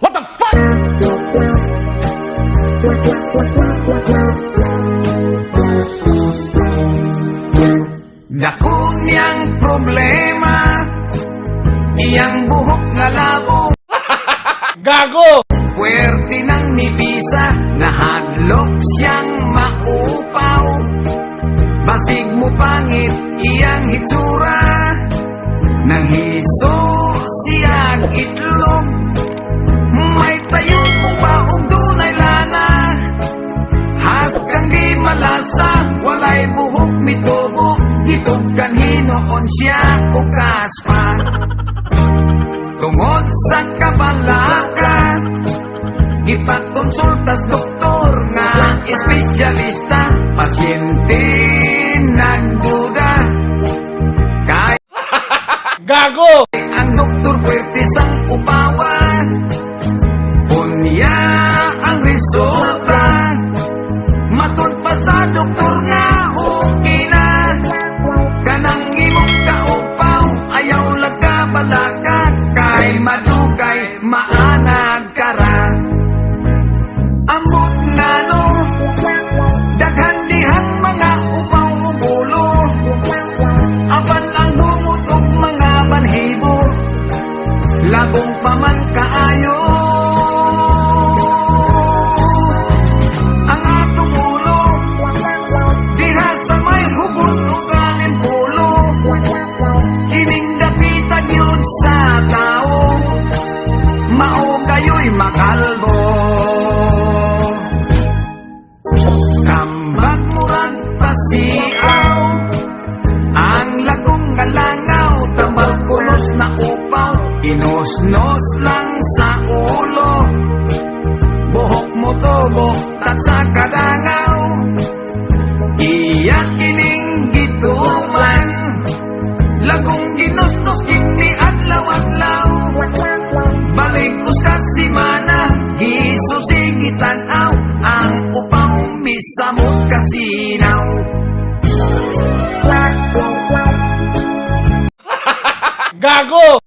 What the fuck? Dako niyang problema, iyang buhok nga labo. Gago! Puwerte ng nibisa, nahadlok siyang maupaw. Basig mo pangit, iyang hitsura, nanghiso siyang itlog. May tayo kung baong dunay lana, has kang di malasa, walay buhok mitubo. Gitog kanhinoon siya ukas pa. Tungod sa kabalaka, ipagkonsultas doktor nga espesyalista. Pasyente nagduda, kay Gago! ang doktor puwerte sang upawan. Unya ang resulta, matod pa sa doktor nga okay na. Kanang imong kaupaw, ayaw lagkabalaka, kay madugay maanag kara. Ambot nga no, daghan dihang mga upaw ubulo, aban ang bungot og mga balhibo, labong pa man kaayo. Ang atong ulo, diha sa may hugot o galing pulo, kining dapitan yun sa tao, mao kayo'y makalbo. Kambag murag pasiaw, ang lagong galangaw, tambal kulos na upaw, inosnos lang sa ulo. Buhok mo tubo, tat sa kadangaw, iyak kining gituman, lagong ginosnos kini adlaw-adlaw. Balik ka simana, gisusigitan aw, ang upaw misamot kasinaw. Gago!